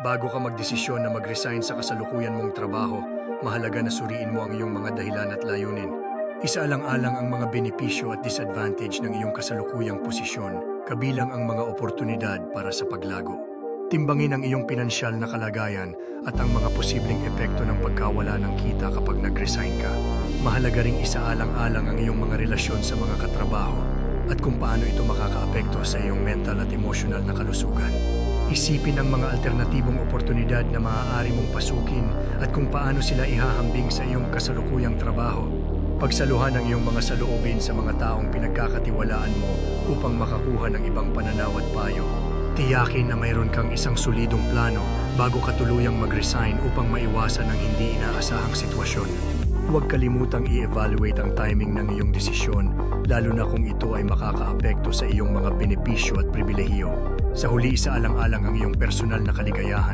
Bago ka magdesisyon na mag-resign sa kasalukuyan mong trabaho, mahalaga na suriin mo ang iyong mga dahilan at layunin. Isaalang-alang ang mga benepisyo at disadvantage ng iyong kasalukuyang posisyon, kabilang ang mga oportunidad para sa paglago. Timbangin ang iyong pinansyal na kalagayan at ang mga posibleng epekto ng pagkawala ng kita kapag nag-resign ka. Mahalaga ring isaalang-alang ang iyong mga relasyon sa mga katrabaho at kung paano ito makakaapekto sa iyong mental at emosyonal na kalusugan. Isipin ang mga alternatibong oportunidad na maaari mong pasukin at kung paano sila ihahambing sa iyong kasalukuyang trabaho. Pagsaluhan ang iyong mga saloobin sa mga taong pinagkakatiwalaan mo upang makakuha ng ibang pananaw at payo. Tiyakin na mayroon kang isang solidong plano bago ka tuluyang mag-resign upang maiwasan ang hindi inaasahang sitwasyon. Huwag kalimutang i-evaluate ang timing ng iyong desisyon, lalo na kung ito ay makakaapekto sa iyong mga benepisyo at pribilehiyo. Sa huli, isaalang-alang ang iyong personal na kaligayahan.